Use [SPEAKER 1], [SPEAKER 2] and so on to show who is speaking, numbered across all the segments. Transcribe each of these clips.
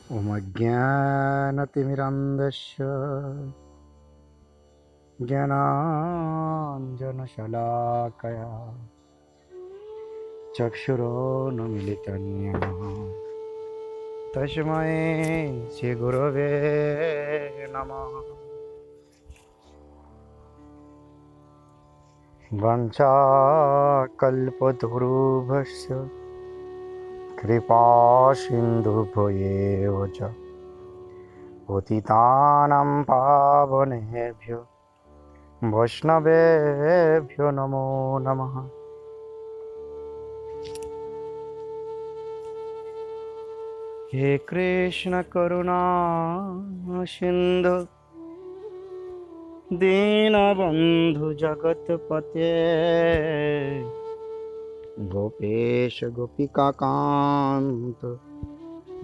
[SPEAKER 1] ओमज्ञानतिमिरान्धस्य ज्ञानाञ्जनशलाकया चक्षुरुन्मीलितं येन तस्मै श्रीगुरवे नमः। वञ्चाकल्पतरुभ्यश्च कृपासिन्धुभ्येव च पतितानां पावनेभ्यो वैष्णवेभ्यो नमो नमः। हे कृष्ण करुणा सिन्धु दीनबन्धु जगत्पते गोपेश गोपिकान्त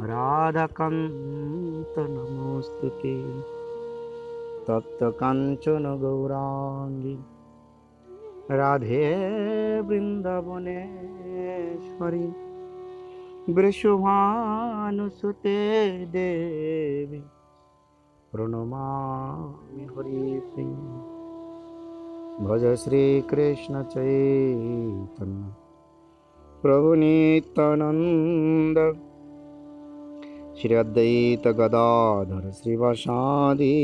[SPEAKER 1] राधाकान्त नमोस्तुते। तप्तकाञ्चन गौराङ्गी राधे वृन्दावनेश्वरी वृषभानुसुते देवी प्रणमामि हरिप्रिये। भज श्रीकृष्ण चैतन्य प्रभु नित्यानन्द श्री अद्वैत गदाधर श्रीवासादि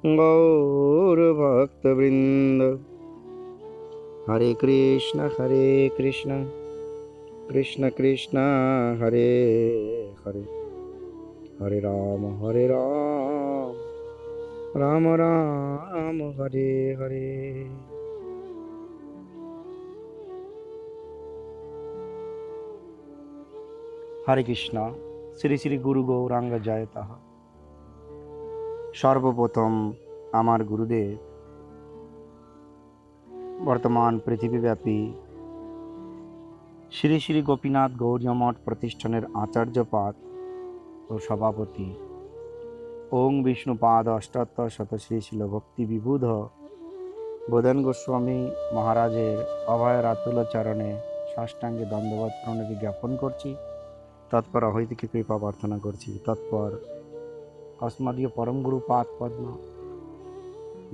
[SPEAKER 1] गौर भक्तवृंद। हरे कृष्ण कृष्ण कृष्ण हरे हरे, हरे राम राम राम हरे हरे। हरे कृष्ण। শ্রী শ্রী গুরু গৌরাঙ্গ জয় তাহা। সর্বপ্রথম আমার গুরুদেব বর্তমান পৃথিবীব্যাপী শ্রী শ্রী গোপীনাথ গৌড়ীয় মঠ প্রতিষ্ঠানের আচার্যপাদ ও সভাপতি ওং বিষ্ণুপাদ অষ্টাত্তর শত শ্রী শিল ভক্তি বিবুধ বোধন গোস্বামী মহারাজের অভয় রাতুল চরণে সাষ্টাঙ্গে দণ্ডবত প্রণতি জ্ঞাপন করছি। তৎপর অহৈতিকী কৃপা প্রার্থনা করছি। তৎপর অস্মদীয় পরমগুরু পাদ পদ্ম,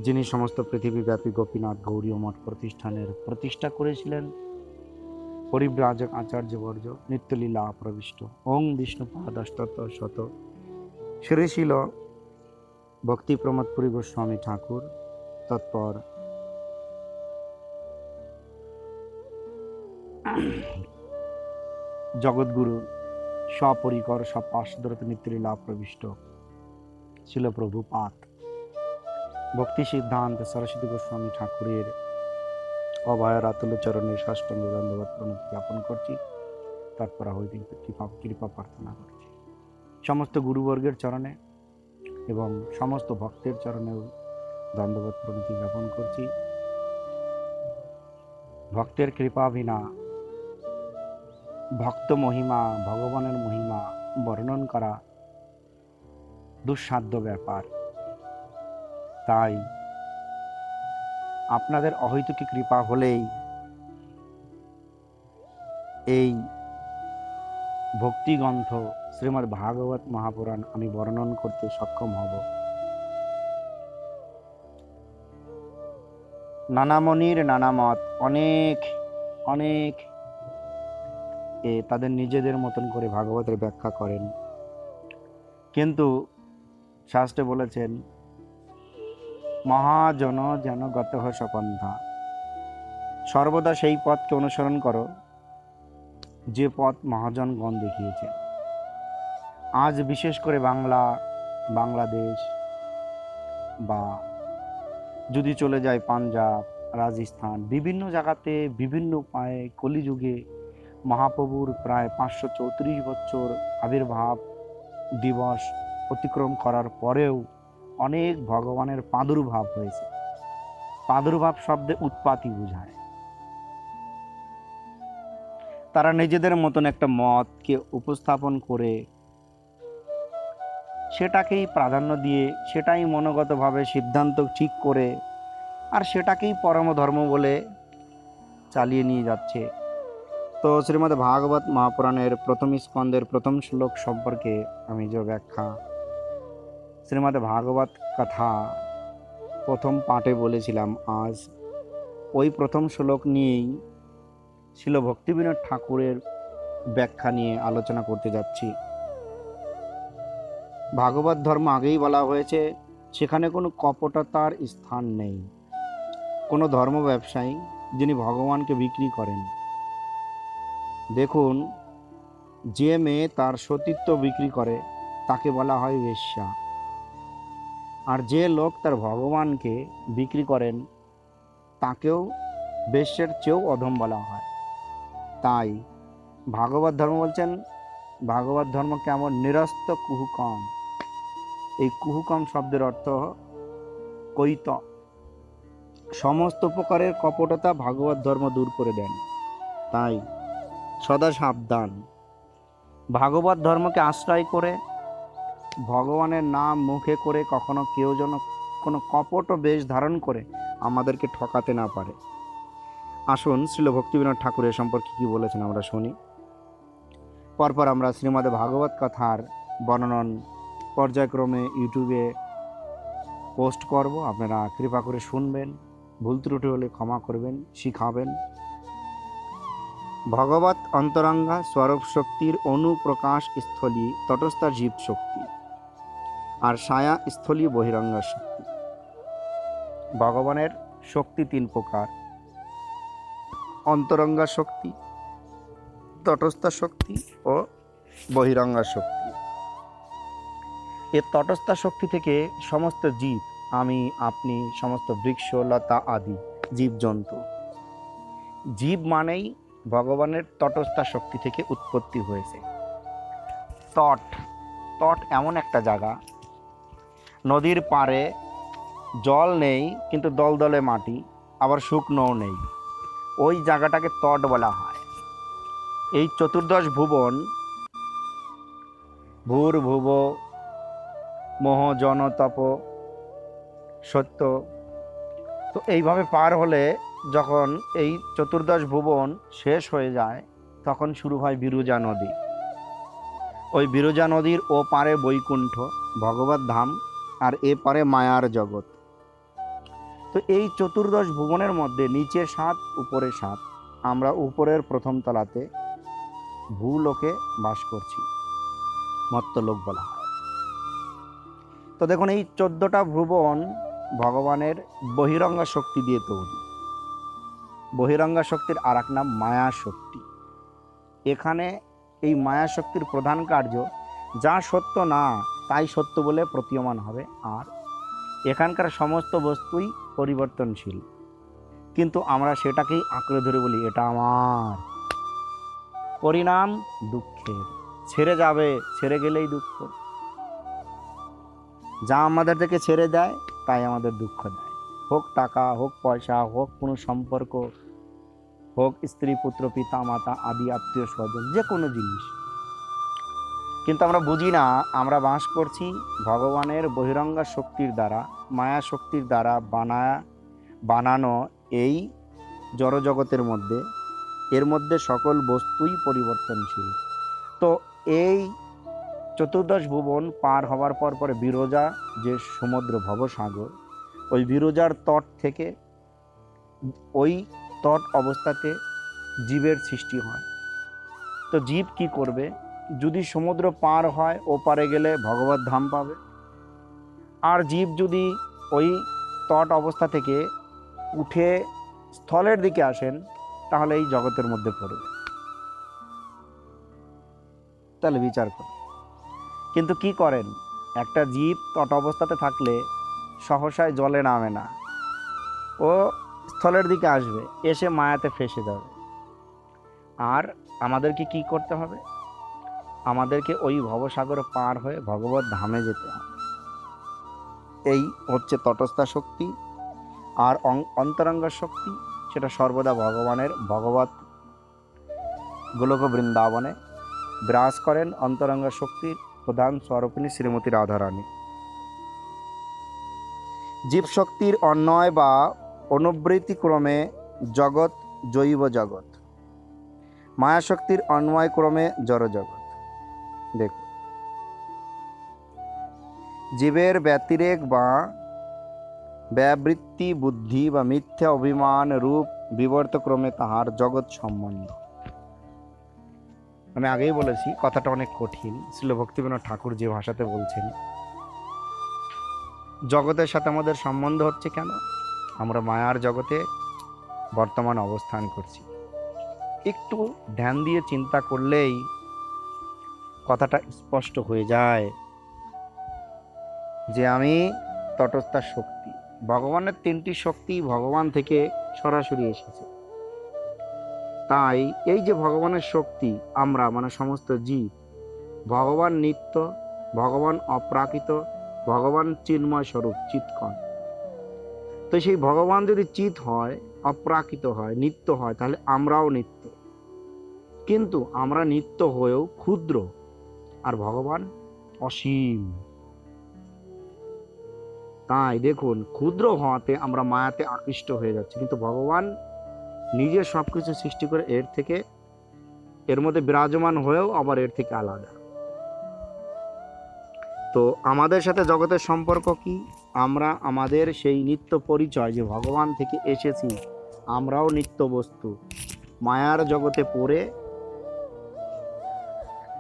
[SPEAKER 1] যিনি সমস্ত পৃথিবীব্যাপী গোপীনাথ গৌড়ীয় মঠ প্রতিষ্ঠানের প্রতিষ্ঠা করেছিলেন, পরিব্রাজক আচার্যবর্য নিত্যলীলা প্রবিষ্ট ওং বিষ্ণুপাদ অষ্টাত্তর শত শ্রীশীল ভক্তি প্রমোদপুরী গোস্বামী ঠাকুর, তৎপর জগৎগুরু সপরিকর সপার্শ্বরত নিত্যলীলা প্রবিষ্ট শিল প্রভুপাদ ভক্তি সিদ্ধান্ত সরস্বতী গোস্বামী ঠাকুরের অভয় রাতুল চরণের সাষ্টাঙ্গ দণ্ডবত প্রণতি জ্ঞাপন করছি। তারপর হইতে কৃপা প্রার্থনা করছি। সমস্ত গুরুবর্গের চরণে এবং সমস্ত ভক্তের চরণেও দণ্ডবত প্রণতি জ্ঞাপন করছি। ভক্তের কৃপা বিনা ভক্ত মহিমা, ভগবানের মহিমা বর্ণন করা দুঃসাধ্য ব্যাপার। তাই আপনাদের অহৈতুকী কৃপা হলেই এই ভক্তিগ্রন্থ শ্রীমদ্ ভাগবত মহাপুরাণ আমি বর্ণন করতে সক্ষম হব। নানা মনির নানা মত, অনেক অনেক তাদের নিজেদের মতন করে ভাগবতের ব্যাখ্যা করেন, কিন্তু শাস্ত্রে বলেছেন মহাজন যেন গত সপন্থা, সর্বদা সেই পথকে অনুসরণ করো যে পথ মহাজনগণ দেখিয়েছে। আজ বিশেষ করে বাংলাদেশ বা যদি চলে যায় পাঞ্জাব, রাজস্থান, বিভিন্ন জায়গাতে বিভিন্ন উপায়ে কলিযুগে মহাপ্রভুর প্রায় 534 বছর আবির্ভাব দিবস অতিক্রম করার পরেও অনেক ভগবানের প্রাদুর্ভাব হয়েছে। প্রাদুর্ভাব শব্দে উৎপাতি বোঝায়। তারা নিজেদের মতন একটা মতকে উপস্থাপন করে সেটাকেই প্রাধান্য দিয়ে, সেটাই মনোগতভাবে সিদ্ধান্ত ঠিক করে, আর সেটাকেই পরম ধর্ম বলে চালিয়ে নিয়ে যাচ্ছে। তো শ্রীমদ্ ভাগবত মহাপুরাণের প্রথম স্কন্ধের প্রথম শ্লোক সম্পর্কে আমি যে ব্যাখ্যা শ্রীমদ্ ভাগবত কথা প্রথম পাঠে বলেছিলাম, আজ ওই প্রথম শ্লোক নিয়েই শিল ভক্তিবিনোদ ঠাকুরের ব্যাখ্যা নিয়ে আলোচনা করতে যাচ্ছি। ভাগবত ধর্ম আগেই বলা হয়েছে, সেখানে কোনো কপটতার স্থান নেই। কোনো ধর্ম ব্যবসায়ী যিনি ভগবানকে বিক্রি করেন, দেখুন, যে মেয়ে তার সতীত্ব বিক্রি করে তাকে বলা হয় বেশ্যা, আর যে লোক তার ভগবানকে বিক্রি করেন তাকেও বেশ্যের চেয়েও অধম বলা হয়। তাই ভাগবত ধর্ম বলছেন, ভাগবত ধর্ম কেমন নিরস্ত কুহুকম। এই কুহুকম শব্দের অর্থ কৈত। সমস্ত প্রকারের কপটতা ভাগবত ধর্ম দূর করে দেন। তাই সদা সাবধান। ভাগবত ধর্মকে আশ্রয় করে ভগবানের নাম মুখে করে কখনো কেউ যেন কোনো কপট বেশ ধারণ করে আমাদেরকে ঠকাতে না পারে। আসুন শ্রীল ভক্তিবিনোদ ঠাকুরের সম্পর্কে কি বলেছেন আমরা শুনি। পরপর আমরা শ্রীমদ্ ভাগবত কথার বর্ণন পর্যায়ক্রমে ইউটিউবে পোস্ট করব, আপনারা কৃপা করে শুনবেন, ভুল ত্রুটি হলে ক্ষমা করবেন, শিখাবেন। ভগবত অন্তরঙ্গা স্বরূপ শক্তির অনুপ্রকাশ স্থলী তটস্থা জীব শক্তি, আর ছায়া স্থলী বহিরঙ্গা শক্তি। ভগবানের শক্তি তিন প্রকার: অন্তরঙ্গা শক্তি, তটস্থা শক্তি ও বহিরঙ্গা শক্তি। এর তটস্থা শক্তি থেকে সমস্ত জীব, আমি আপনি, সমস্ত বৃক্ষ লতা আদি জীবজন্তু, জীব মানেই ভগবানের তটস্থা শক্তি থেকে উৎপত্তি হয়েছে। তট, তট এমন একটা জায়গা, নদীর পাড়ে জল নেই কিন্তু দলদলে মাটি, আবার শুকনোও নেই, ওই জায়গাটাকে তট বলা হয়। এই চতুর্দশ ভুবন, ভূর ভুব মোহ জন তপ সত্য, তো এইভাবে পার হলে যখন এই চতুর্দশ ভুবন শেষ হয়ে যায় তখন শুরু হয় বিরজা নদী। ওই বিরজা নদীর ও পারে বৈকুণ্ঠ ভগবত ধাম, আর এ পারে মায়ার জগৎ। তো এই চতুর্দশ ভুবনের মধ্যে নিচে 7 উপরে 7, আমরা উপরের প্রথম তলাতে ভূলোকে বাস করছি, মর্ত্যলোক বলা হয়। তো দেখুন, এই 14টা ভুবন ভগবানের বহিরঙ্গা শক্তি দিয়ে তৈরি। বহিরঙ্গা শক্তির আর এক নাম মায়া শক্তি। এখানে এই মায়া শক্তির প্রধান কার্য, যা সত্য না তাই সত্য বলে প্রতীয়মান হবে, আর এখানকার সমস্ত বস্তুই পরিবর্তনশীল, কিন্তু আমরা সেটাকেই আঁকড়ে ধরে বলি এটা আমার। পরিণাম দুঃখের, ছেড়ে যাবে, ছেড়ে গেলেই দুঃখ। যা আমাদের থেকে ছেড়ে দেয় তাই আমাদের দুঃখ দেয়, হোক টাকা, হোক পয়সা, হোক কোনো সম্পর্ক, হোক স্ত্রী পুত্র পিতা মাতা আদি আত্মীয় স্বজন, যে কোনো জিনিস। কিন্তু আমরা বুঝি না, আমরা বাস করছি ভগবানের বহিরঙ্গা শক্তির দ্বারা, মায়া শক্তির দ্বারা বানানো এই জড়জগতের মধ্যে। এর মধ্যে সকল বস্তুই পরিবর্তনশীল। তো এই চতুর্দশ ভুবন পার হওয়ার পর পরে বিরজা, যে সমুদ্র ভবসাগর, ওই বিরজার তট থেকে ওই তট অবস্থাতে জীবের সৃষ্টি হয়। তো জীব কি করবে? যদি সমুদ্র পার হয়, ও পারে গেলে ভগবত ধাম পাবে। আর জীব যদি ওই তট অবস্থা থেকে উঠে স্থলের দিকে আসেন, তাহলে এই জগতের মধ্যে পড়বে। তাহলে বিচার করুন। কিন্তু কি করেন, একটা জীব তট অবস্থাতে থাকলে সহসায় জলে নামে না, ও স্থলের দিকে আসবে, এসে মায়াতে ফেসে যাবে। আর আমাদেরকে কি করতে হবে? আমাদেরকে ওই ভবসাগর পার হয়ে ভগবত ধামে যেতে হবে। এই হচ্ছে তটস্থা শক্তি। আর অন্তরঙ্গ শক্তি, সেটা সর্বদা ভগবানের ভগবত গোলক বৃন্দাবনে বিরাজ করেন। অন্তরঙ্গ শক্তির প্রধান স্বরূপিণী শ্রীমতী রাধারানী। জীবশক্তির অন্বয় বা অনুবৃত্তিক্রমে জগৎ জৈব জগৎ, মায়াশক্তির অন্বয়ক্রমে জড়জগৎ। দেখুন, জীবের ব্যতিরেক বা ব্যাবৃত্তি বুদ্ধি বা মিথ্যা অভিমান রূপ বিবর্তক্রমে তাহার জগৎ সম্বন্ধ। আমি আগেই বলেছি কথাটা অনেক কঠিন। শ্রীল ভক্তিবিনোদ ঠাকুর যে ভাষাতে বলছেন, জগতের সাথে আমাদের সম্বন্ধ হচ্ছে কেন? আমরা মায়ার জগতে বর্তমান অবস্থান করছি। একটু ধ্যান দিয়ে চিন্তা করলেই কথাটা স্পষ্ট হয়ে যায় যে আমি তটস্থ শক্তি। ভগবানের তিনটি শক্তি ভগবান থেকে সরাসরি এসেছে। তাই এই যে ভগবানের শক্তি, আমরা মানে সমস্ত জীব, ভগবান নিত্য, ভগবান অপ্রাকৃত, ভগবান চিন্ময় স্বরূপ, চিৎকণ। তো সেই ভগবান যদি চিৎ হয়, অপ্রাকৃত হয়, নিত্য হয়, তাহলে আমরাও নিত্য। কিন্তু আমরা নিত্য হয়েও ক্ষুদ্র, আর ভগবান অসীম। তাই দেখুন, ক্ষুদ্র হওয়াতে আমরা মায়াতে আকৃষ্ট হয়ে যাচ্ছি, কিন্তু ভগবান নিজে সবকিছু সৃষ্টি করে এর মধ্যে বিরাজমান হয়েও আবার এর থেকে আলাদা। তো আমাদের সাথে জগতের সম্পর্ক কি? আমরা আমাদের সেই নিত্য পরিচয় যে ভগবান থেকে এসেছি, আমরাও নিত্য বস্তু, মায়ার জগতে পড়ে।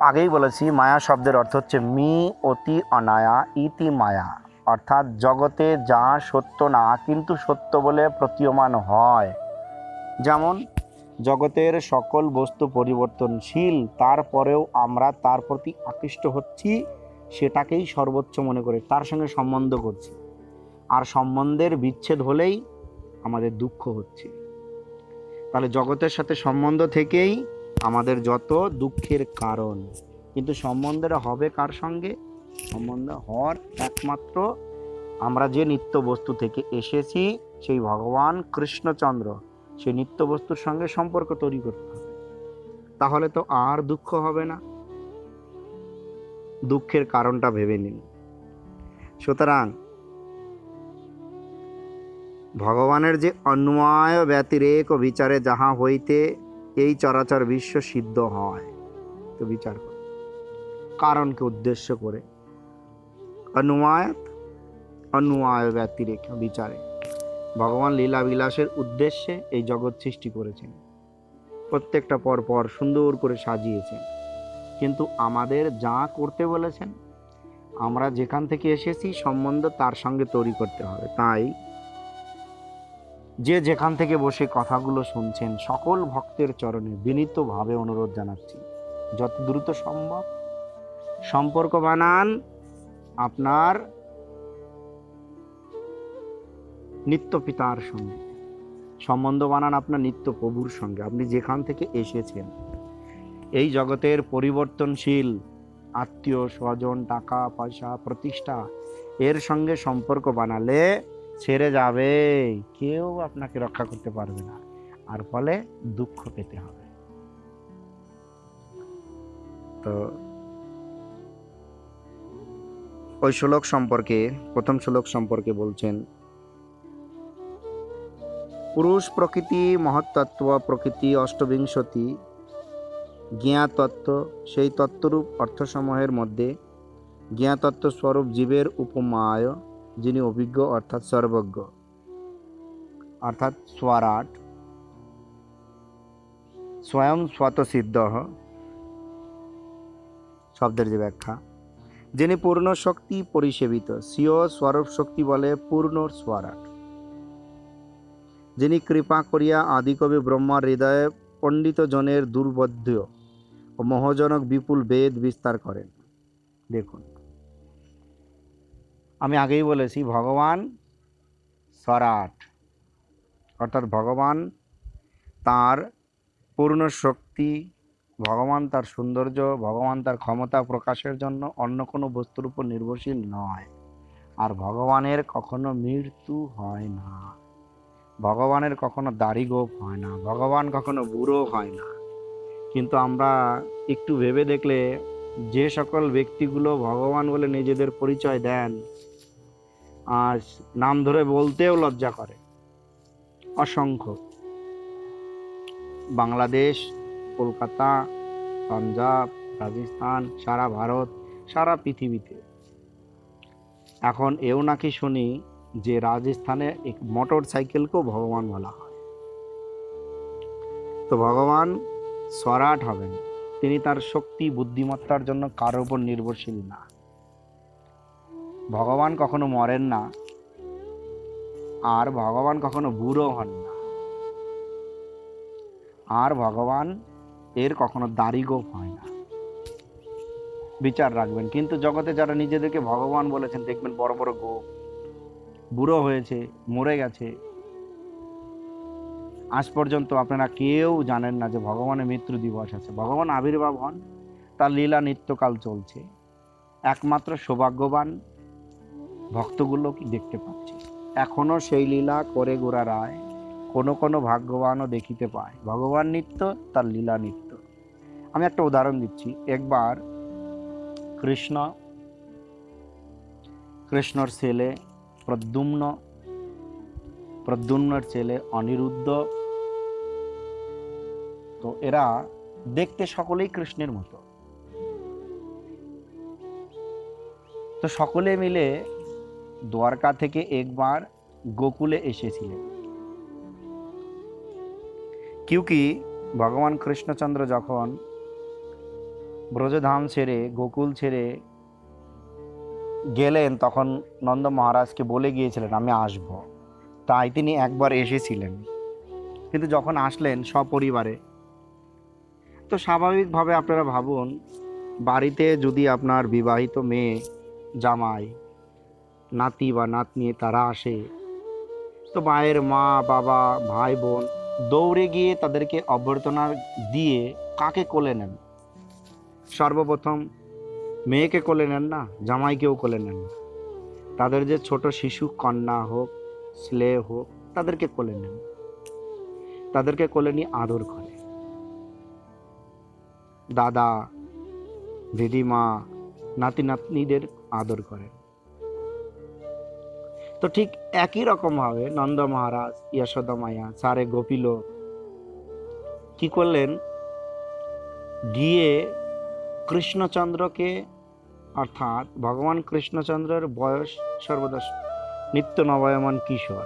[SPEAKER 1] আগেই বলেছি, মায়া শব্দের অর্থ হচ্ছে মি অতি অনায়া ইতি মায়া, অর্থাৎ জগতে যা সত্য না কিন্তু সত্য বলে প্রতীয়মান হয়। যেমন জগতের সকল বস্তু পরিবর্তনশীল, তারপরেও আমরা তার প্রতি আকৃষ্ট হচ্ছি, সেটাকেই সর্বোচ্চ মনে করে তার সঙ্গে সম্বন্ধ করছি। আর সম্বন্ধের বিচ্ছেদ হলেই আমাদের দুঃখ হচ্ছে। তাহলে জগতের সাথে সম্বন্ধ থেকেই আমাদের যত দুঃখের কারণ। কিন্তু সম্বন্ধটা হবে কার সঙ্গে? সম্বন্ধ হওয়ার একমাত্র আমরা যে নিত্য বস্তু থেকে এসেছি, সেই ভগবান কৃষ্ণচন্দ্র, সেই নিত্য বস্তুর সঙ্গে সম্পর্ক তৈরি করতে হবে। তাহলে তো আর দুঃখ হবে না। দুঃখের কারণটা ভেবে নিন। সুতরাং ভগবানের যে অন্বয় ব্যতিরেক ও বিচারে যাহা হইতে এই চরাচর বিশ্ব সিদ্ধ হয়, তো বিচার করুন কারণকে উদ্দেশ্য করে। অন্বয় ব্যতিরেক বিচারে ভগবান লীলা বিলাসের উদ্দেশ্যে এই জগৎ সৃষ্টি করেছেন, প্রত্যেকটা পর পর সুন্দর করে সাজিয়েছেন। কিন্তু আমাদের যা করতে বলেছেন, আমরা যেখান থেকে এসেছি সম্বন্ধ তার সঙ্গে তৈরি করতে হবে। তাই যে যেখান থেকে বসে কথাগুলো শুনছেন, সকল ভক্তের চরণে বিনীতভাবে অনুরোধ জানাচ্ছি, যত দ্রুত সম্ভব সম্পর্ক বানান আপনার নিত্য পিতার সঙ্গে, সম্বন্ধ বানান আপনার নিত্য প্রভুর সঙ্গে। আপনি যেখান থেকে এসেছেন, এই জগতের পরিবর্তনশীল আত্মীয় স্বজন, টাকা পয়সা, প্রতিষ্ঠা, এর সঙ্গে সম্পর্ক বানালে ছেড়ে যাবে, কেউ আপনাকে রক্ষা করতে পারবে না, আর ফলে দুঃখ পেতে হবে। তো ওই শ্লোক সম্পর্কে, প্রথম শ্লোক সম্পর্কে বলছেন, পুরুষ প্রকৃতি মহত্তত্ত্ব প্রকৃতি অষ্টবিংশতি জ্ঞাতত্ত্ব, সেই তত্ত্বরূপ অর্থসমূহের মধ্যে জ্ঞাতত্ত্ব স্বরূপ জীবের উপমায়, যিনি অভিজ্ঞ অর্থাৎ সর্বজ্ঞ, অর্থাৎ স্বরাট, স্বয়ং স্বতঃসিদ্ধ শব্দের যে ব্যাখ্যা, যিনি পূর্ণ শক্তি পরিসেবিত, স্বীয় স্বরূপ শক্তি বলে পূর্ণ স্বরাট, যিনি কৃপা করিয়া আদিকবি ব্রহ্মার হৃদয়ে পণ্ডিত জনের দুর্বোধ্য ও মোহজনক বিপুল বেদ বিস্তার করেন। দেখুন, আমি আগেই বলেছি ভগবান স্বরাট, অর্থাৎ ভগবান তার পূর্ণ শক্তি, ভগবান তার সৌন্দর্য, ভগবান তার ক্ষমতা প্রকাশের জন্য অন্য কোনো বস্তুর উপর নির্ভরশীল নয়। আর ভগবানের কখনো মৃত্যু হয় না, ভগবানের কখনো দাড়ি গোঁফ হয় না, ভগবান কখনো বুড়ো হয় না। কিন্তু আমরা একটু ভেবে দেখলে, যে সকল ব্যক্তিগুলো ভগবান বলে নিজেদের পরিচয় দেন, আর নাম ধরে বলতেও লজ্জা করে, অসংখ্য। বাংলাদেশ, কলকাতা, পাঞ্জাব, রাজস্থান, সারা ভারত, সারা পৃথিবীতে। এখন এও নাকি শুনি যে রাজস্থানে এক মোটর সাইকেলকেও ভগবান বলা হয়। তো ভগবান স্বরাট হবেন, তিনি তার শক্তি বুদ্ধিমত্তার জন্য কারোর উপর নির্ভরশীল না। ভগবান কখনো মরেন না, আর ভগবান কখনো বুড়ো হন না, আর ভগবান এর কখনো দাড়ি গোঁফ হয় না। বিচার রাখবেন। কিন্তু জগতে যারা নিজেদেরকে ভগবান বলেছেন, দেখবেন বড় বড় গোঁফ, বুড়ো হয়েছে, মরে গেছে। আজ পর্যন্ত আপনারা কেউ জানেন না যে ভগবানের মৃত্যু দিবস আছে। ভগবান আবির্ভাব হন, তার লীলা নিত্যকাল চলছে। একমাত্র সৌভাগ্যবান ভক্তগুলো কি দেখতে পাচ্ছে। এখনো সেই লীলা করে গোরা রায় কোনো কোনো ভাগ্যবানও দেখিতে পায়। ভগবান নিত্য, তার লীলা নিত্য। আমি একটা উদাহরণ দিচ্ছি। একবার কৃষ্ণর ছেলে প্রদ্যুম্নের ছেলে অনিরুদ্ধ, তো এরা দেখতে সকলেই কৃষ্ণের মতো। তো সকলে মিলে দ্বারকা থেকে একবার গোকুলে এসেছিলেন। क्योंकि ভগবান কৃষ্ণচন্দ্র যখন ব্রজধাম ছেড়ে গোকুল ছেড়ে গেলেন, তখন নন্দ মহারাজকে বলে গিয়েছিলেন আমি আসব। তাই তিনি একবার এসেছিলেন। কিন্তু যখন আসলেন সপরিবারে, তো স্বাভাবিকভাবে আপনারা ভাবুন, বাড়িতে যদি আপনার বিবাহিত মেয়ে, জামাই, নাতি বা নাতনি তারা আসে, তো মায়ের মা, বাবা, ভাই, বোন দৌড়ে গিয়ে তাদেরকে অভ্যর্থনা দিয়ে কাকে কোলে নেন? সর্বপ্রথম মেয়েকে কোলে নেন না, জামাইকেও কোলে নেন না। তাদের যে ছোট শিশু, কন্যা হোক, ছেলে হোক, তাদেরকে কোলে নেন। তাদেরকে কোলে নিয়ে আদর করে। দাদা, দিদিমা, নাতি নাতনিদের আদর করেন। তো ঠিক একই রকম ভাবে নন্দ মহারাজ, যশোদা মায়া, সারে গোপীলোক কি করলেন? গিয়ে কৃষ্ণচন্দ্রকে, অর্থাৎ ভগবান কৃষ্ণচন্দ্রের বয়স সর্বদা নিত্য নবায়মান কিশোর।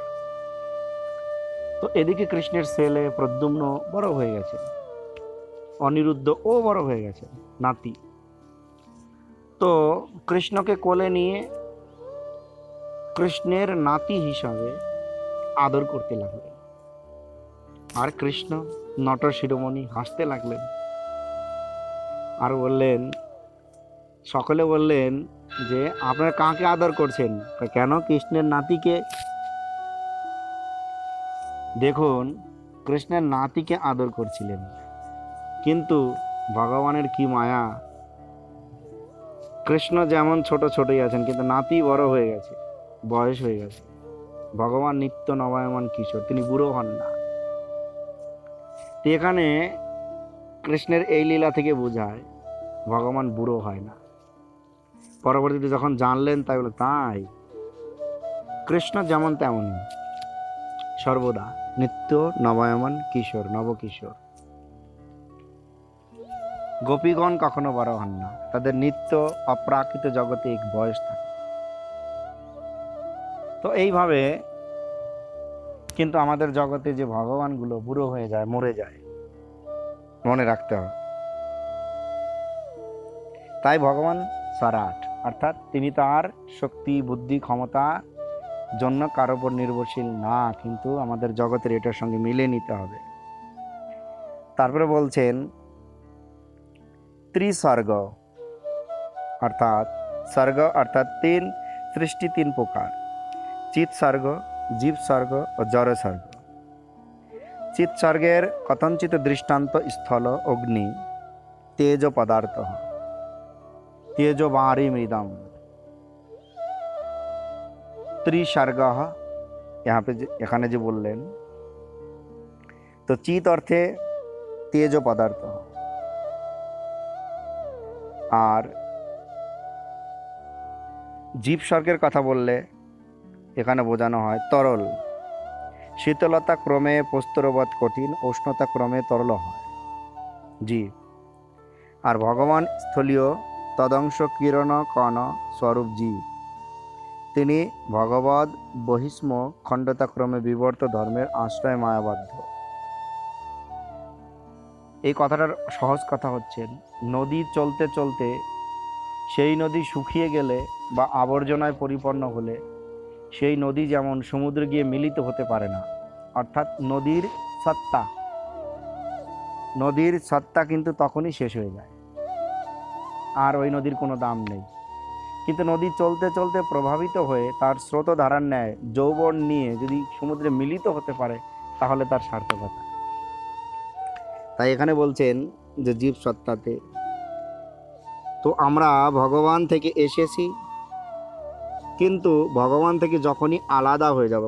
[SPEAKER 1] তো এদিকে কৃষ্ণের ছেলে প্রদ্যুম্ন বড় হয়ে গেছে, অনিরুদ্ধ ও বড় হয়ে গেছে, নাতি। তো কৃষ্ণকে কোলে নিয়ে কৃষ্ণের নাতি হিসাবে আদর করতে লাগলেন। আর কৃষ্ণ নট শিরোমণি হাসতে লাগলেন আর বললেন, সকলে বললেন যে আপনারা কাকে আদর করছেন? কেন? কৃষ্ণের নাতিকে। দেখুন, কৃষ্ণের নাতিকে আদর করছিলেন, কিন্তু ভগবানের কি মায়া, কৃষ্ণ যেমন ছোট ছোটই আছেন, কিন্তু নাতি বড় হয়ে গেছে, বয়স হয়ে গেছে। ভগবান নিত্য নবায়মান কিশোর, তিনি বুড়ো হন না। এখানে কৃষ্ণের এই লীলা থেকে বোঝায় ভগবান বুড়ো হয় না। পরবর্তীতে যখন জানলেন, তাই বলে তাই কৃষ্ণ যেমন তেমনই সর্বদা নিত্য নবায়মান কিশোর, নবকিশোর। গোপীগণ কখনো বড় হন না, তাদের নিত্য অপ্রাকৃত জগতে এক বয়স থাকে। তো এইভাবে কিন্তু আমাদের জগতে যে ভগবানগুলো বুড়ো হয়ে যায়, মরে যায়, মনে রাখতে হবে। তাই ভগবান স্বরাট, অর্থাৎ তিনি তার শক্তি, বুদ্ধি, ক্ষমতা জন্য কারো উপর নির্ভরশীল না, কিন্তু আমাদের জগতের এটার সঙ্গে মিলে নিতে হবে। তারপরে বলছেন ত্রিসর্গ, অর্থাৎ স্বর্গ অর্থাৎ তিন সৃষ্টি, তিন প্রকার: চিৎ স্বর্গ, জীব স্বর্গ ও জড় স্বর্গ। চিৎ স্বর্গের কথঞ্চিত দৃষ্টান্ত স্থল অগ্নি, তেজ পদার্থ, তেজ বারি মৃদম। ত্রিসর্গ এখানে যে বললেন, তো চিৎ অর্থে তেজ পদার্থ, আর জীব স্বর্গের কথা বললে এখানে বোঝানো হয় তরল। শীতলতা ক্রমে প্রস্তরবৎ কঠিন, উষ্ণতা ক্রমে তরল হয়। জীব, আর ভগবান স্থলীয় তদংশ কিরণ কণ স্বরূপ জীব। তিনি ভগবদ বহিষ্ম খণ্ডতাক্রমে বিবর্ত ধর্মের আশ্রয় মায়াবদ্ধ। এই কথাটার সহজ কথা হচ্ছে, নদী চলতে চলতে সেই নদী শুকিয়ে গেলে বা আবর্জনায় পরিপূর্ণ হলে সেই নদী যেমন সমুদ্রে গিয়ে মিলিত হতে পারে না, অর্থাৎ নদীর সত্তা কিন্তু তখনই শেষ হয়ে যায়, আর ওই নদীর কোনো দাম নেই। কিন্তু নদী চলতে চলতে প্রভাবিত হয়ে তার স্রোত ধারার ন্যায় যৌবন নিয়ে যদি সমুদ্রে মিলিত হতে পারে তাহলে তার সার্থকতা। তাই এখানে বলছেন যে জীব সত্তাতে তো আমরা ভগবান থেকে এসেছি, কিন্তু ভগবান থেকে যখনই আলাদা হয়ে যাব,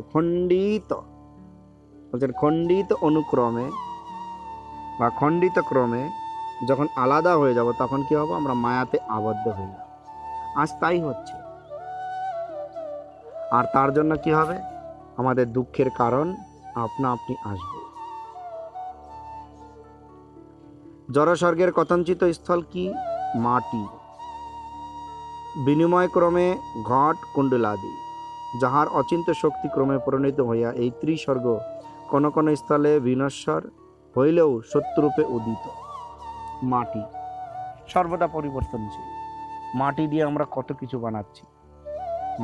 [SPEAKER 1] খণ্ডিত অনুক্রমে বা খণ্ডিত ক্রমে যখন আলাদা হয়ে যাব তখন কি হবে, আমরা মায়াতে আবদ্ধ হয়ে যাব। আজ তাই হচ্ছে। আর তার জন্য কি হবে, আমাদের দুঃখের কারণ আপনা আপনি আসবে। জড়স্বর্গের কথঞ্চিত স্থল কি, মাটি, বিনিময় ক্রমে ঘট কুণ্ডলাদি, যাহার অচিন্ত শক্তি ক্রমে পরিণত হইয়া এই ত্রিস্বর্গ কোন কোন স্থলে বিনশ্বর হইলেও সত্যরূপে উদিত। মাটি সর্বদা পরিবর্তনশীল। মাটি দিয়ে আমরা কত কিছু বানাচ্ছি,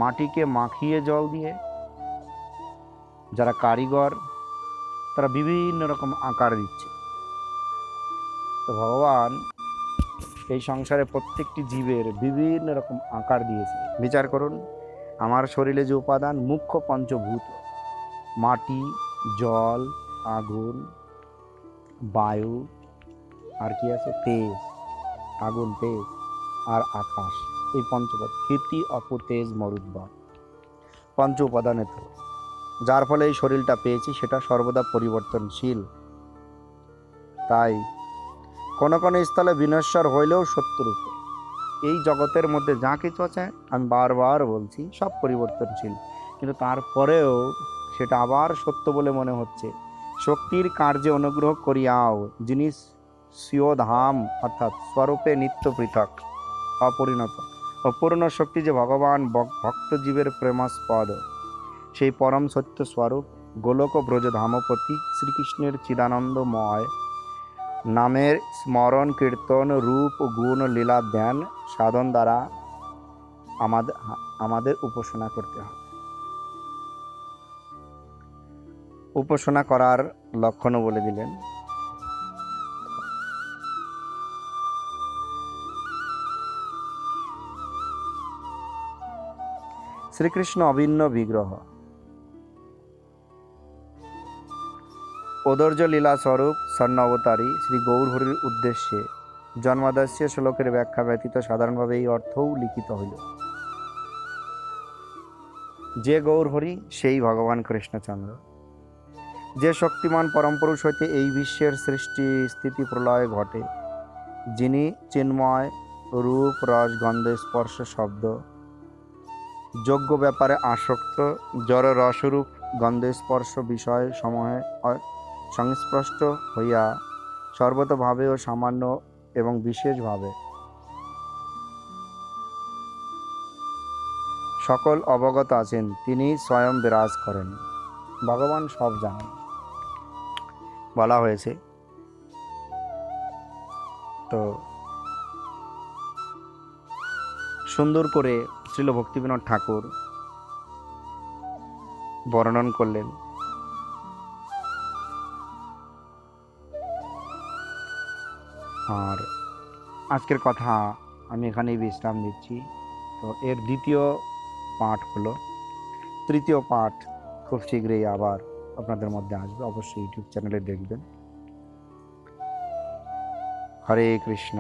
[SPEAKER 1] মাটিকে মাখিয়ে জল দিয়ে যারা কারিগর তারা বিভিন্ন রকম আকার দিচ্ছে। তো ভগবান এই সংসারে প্রত্যেকটি জীবের বিভিন্ন রকম আকার দিয়েছে। বিচার করুন, আমার শরীরে যে উপাদান মুখ্য পঞ্চভূত, মাটি, জল, আগুন, বায়ু, আর কি আছে, তেজ, আগুন, তেজ আর আকাশ, এই পঞ্চপদ, কীর্তি, অপু, তেজ, মরুদ্ভব, পঞ্চ উপাদানে তো যার ফলে এই শরীরটা পেয়েছি সেটা সর্বদা পরিবর্তনশীল। তাই কোন কোন স্থলে বিনশ্বর হইলেও সত্যরূপে, এই জগতের মধ্যে যা কিছু আছে আমি বারবার বলছি সব পরিবর্তনশীল, কিন্তু তারপরেও সেটা আবার সত্য বলে মনে হচ্ছে। শক্তির কার্যে অনুগ্রহ করিয়াও যিনি স্বীয় ধাম অর্থাৎ স্বরূপে নিত্য পৃথক অপরিণত অপূর্ণ শক্তি যে ভগবান ভক্ত জীবের প্রেমাস্পদ, সেই পরম সত্য স্বরূপ গোলক ব্রজ ধামপতি শ্রীকৃষ্ণের চিদানন্দময় নামের স্মরণ কীর্তন রূপ গুণ লীলা ধ্যান সাধন দ্বারা আমাদের উপাসনা করতে হবে। উপাসনা করার লক্ষণও বলে দিলেন। শ্রীকৃষ্ণ অভিন্ন বিগ্রহ, ঔদর্য লীলা স্বরূপ স্বর্ণ অবতারী শ্রী গৌরহরির উদ্দেশ্যে জন্মাদস্য শ্লোকের ব্যাখ্যা ব্যতীত সাধারণভাবে এই অর্থও লিখিত হইল। যে গৌরহরি সেই ভগবান কৃষ্ণচন্দ্র, যে শক্তিমান পরমপুরুষ হইতে এই বিশ্বের সৃষ্টি স্থিতি প্রলয় ঘটে, যিনি চিন্ময় রূপ রস গন্ধ স্পর্শ শব্দ যোগ্য ব্যাপারে আসক্ত, জড় রসরূপ গন্ধ স্পর্শ বিষয় সমূহে সংস্পষ্ট হইয়া সর্বতভাবে ও সামান্য এবং বিশেষভাবে সকল অবগত আছেন, তিনি স্বয়ং বিরাজ করেন। ভগবান সব জানেন বলা হয়েছে। তো সুন্দর করে শ্রীল ভক্তিবিনোদ ঠাকুর বর্ণন করলেন। আর আজকের কথা আমি এখানেই বিশ্রাম দিচ্ছি। তো এর দ্বিতীয় পাঠ হলো, তৃতীয় পাঠ খুব শীঘ্রই আবার আপনাদের মধ্যে আসবে, অবশ্যই ইউটিউব চ্যানেলে দেখবেন। হরে কৃষ্ণ।